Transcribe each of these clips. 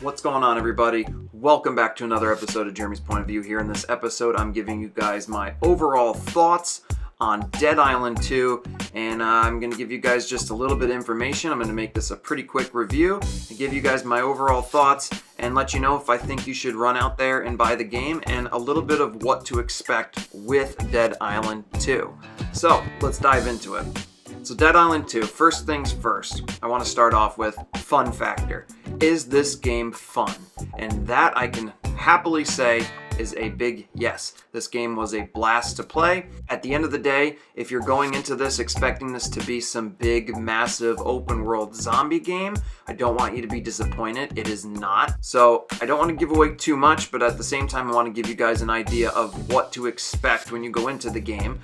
What's going on, everybody? Welcome back to another episode of Jeremy's Point of View. Here in this episode, I'm giving you guys my overall thoughts on Dead Island 2, and I'm going to give you guys just a little bit of information. I'm going to make this a pretty quick review and give you guys my overall thoughts and let you know if I think you should run out there and buy the game and a little bit of what to expect with Dead Island 2. So, let's dive into it. So Dead Island 2, first things first, I want to start off with fun factor. Is this game fun? And that I can happily say is a big yes. This game was a blast to play. At the end of the day, if you're going into this expecting this to be some big, massive, open world zombie game, I don't want you to be disappointed. It is not. So I don't want to give away too much, but at the same time, I want to give you guys an idea of what to expect when you go into the game.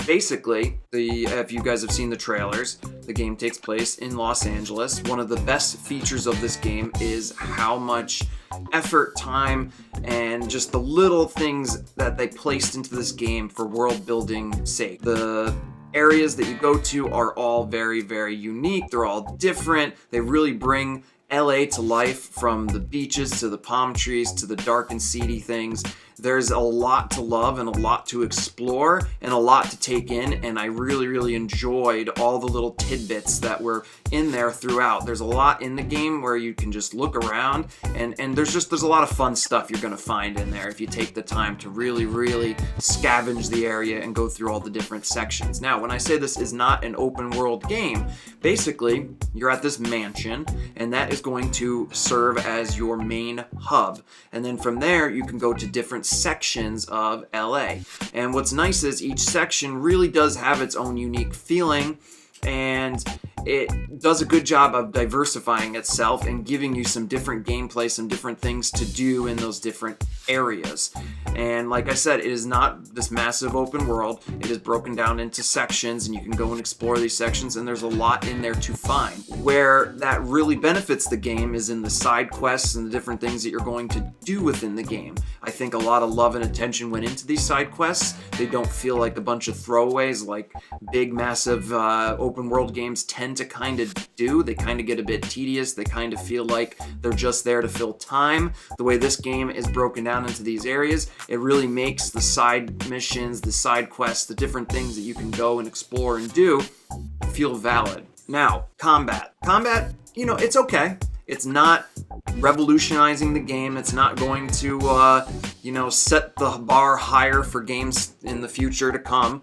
Basically, if you guys have seen the trailers, the game takes place in Los Angeles. One of the best features of this game is how much effort, time, and just the little things that they placed into this game for world building sake. The areas that you go to are all very, very unique. They're all different. They really bring LA to life, from the beaches to the palm trees to the dark and seedy things. There's a lot to love and a lot to explore and a lot to take in, and I really, really enjoyed all the little tidbits that were in there throughout. There's a lot in the game where you can just look around, and there's a lot of fun stuff you're going to find in there if you take the time to really, really scavenge the area and go through all the different sections. Now, when I say this is not an open world game, basically, you're at this mansion, and that is going to serve as your main hub. And then from there, you can go to different sections of LA. And what's nice is each section really does have its own unique feeling, and it does a good job of diversifying itself and giving you some different gameplay, some different things to do in those different areas. And like I said, it is not this massive open world. It is broken down into sections, and you can go and explore these sections, and there's a lot in there to find. Where that really benefits the game is in the side quests and the different things that you're going to do within the game. I think a lot of love and attention went into these side quests. They don't feel like a bunch of throwaways like big, massive open world games tend to kind of do. They kind of get a bit tedious. They kind of feel like they're just there to fill time. The way this game is broken down into these areas, it really makes the side missions, the side quests, the different things that you can go and explore and do feel valid. Now, combat. Combat, it's okay. It's not revolutionizing the game. It's not going to, set the bar higher for games in the future to come.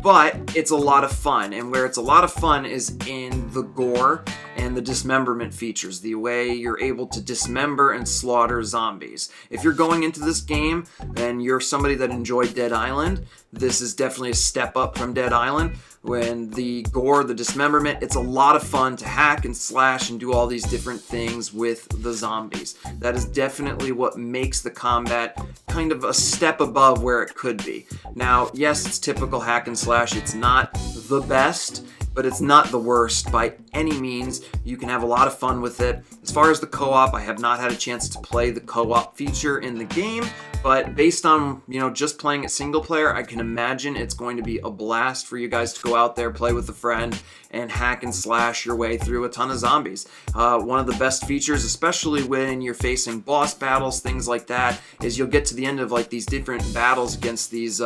But it's a lot of fun, and where it's a lot of fun is in the gore and the dismemberment features, the way you're able to dismember and slaughter zombies. If you're going into this game and you're somebody that enjoyed Dead Island, this is definitely a step up from Dead Island. When the gore, the dismemberment, it's a lot of fun to hack and slash and do all these different things with the zombies. That is definitely what makes the combat kind of a step above where it could be. Now, yes, it's typical hack and slash. It's not the best, but it's not the worst by any means. You can have a lot of fun with it. As far as the co-op, I have not had a chance to play the co-op feature in the game, but based on, just playing it single player, I can imagine it's going to be a blast for you guys to go out there, play with a friend, and hack and slash your way through a ton of zombies. One of the best features, especially when you're facing boss battles, things like that, is you'll get to the end of like these different battles against these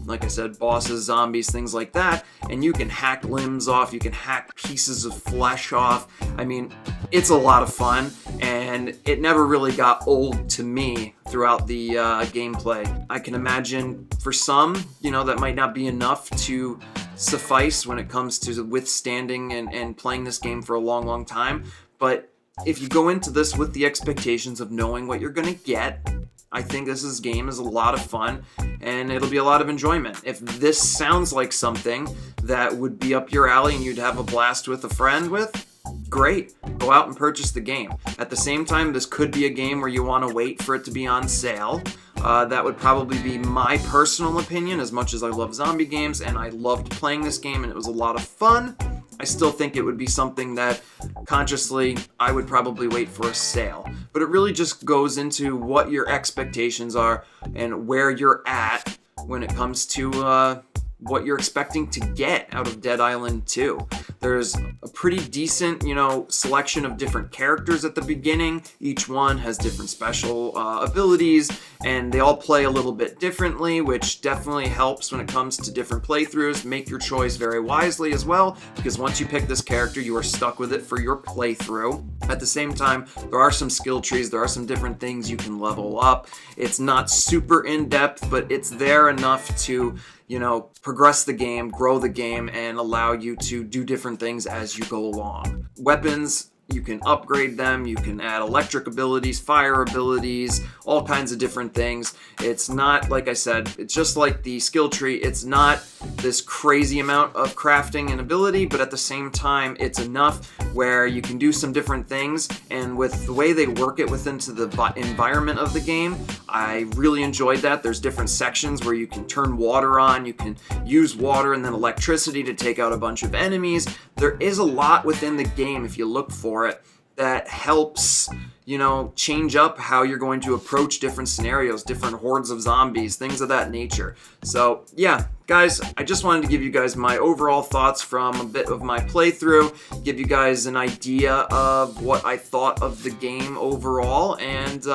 like I said, bosses, zombies, things like that, and you can hack limbs off, you can hack pieces of flesh off. I mean, it's a lot of fun, and it never really got old to me throughout the gameplay. I can imagine for some, that might not be enough to suffice when it comes to withstanding and playing this game for a long, long time, but if you go into this with the expectations of knowing what you're going to get, I think this game is a lot of fun, and it'll be a lot of enjoyment. If this sounds like something that would be up your alley and you'd have a blast with a friend with, great. Go out and purchase the game. At the same time, this could be a game where you want to wait for it to be on sale. That would probably be my personal opinion. As much as I love zombie games and I loved playing this game and it was a lot of fun, I still think it would be something that consciously I would probably wait for a sale. But it really just goes into what your expectations are and where you're at when it comes to what you're expecting to get out of Dead Island 2. There's a pretty decent, selection of different characters at the beginning. Each one has different special abilities, and they all play a little bit differently, which definitely helps when it comes to different playthroughs. Make your choice very wisely as well, because once you pick this character, you are stuck with it for your playthrough. At the same time, there are some skill trees, there are some different things you can level up. It's not super in-depth, but it's there enough to progress the game, grow the game, and allow you to do different things as you go along. Weapons, you can upgrade them, you can add electric abilities, fire abilities, all kinds of different things. It's not, like I said, it's just like the skill tree. It's not this crazy amount of crafting and ability, but at the same time, it's enough where you can do some different things. And with the way they work it within the environment of the game, I really enjoyed that. There's different sections where you can turn water on, you can use water and then electricity to take out a bunch of enemies. There is a lot within the game, if you look for it, that helps change up how you're going to approach different scenarios, different hordes of zombies, things of that nature. So yeah, guys, I just wanted to give you guys my overall thoughts from a bit of my playthrough, give you guys an idea of what I thought of the game overall, and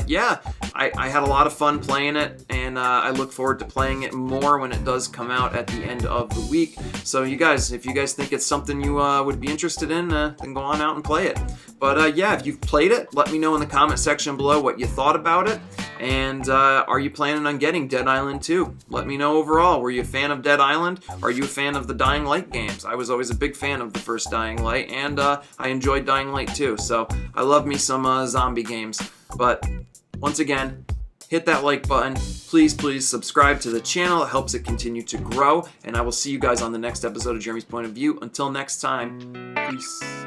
yeah, I had a lot of fun playing it, and I look forward to playing it more when it does come out at the end of the week. So you guys, if you guys think it's something you would be interested in, then go on out and play it. But yeah, if you've played it, let me know in the comment section below what you thought about it. And are you planning on getting Dead Island 2? Let me know overall. Were you a fan of Dead Island? Are you a fan of the Dying Light games? I was always a big fan of the first Dying Light, and I enjoyed Dying Light 2. So I love me some zombie games. But once again, hit that like button. Please subscribe to the channel. It helps it continue to grow. And I will see you guys on the next episode of Jeremy's Point of View. Until next time, peace.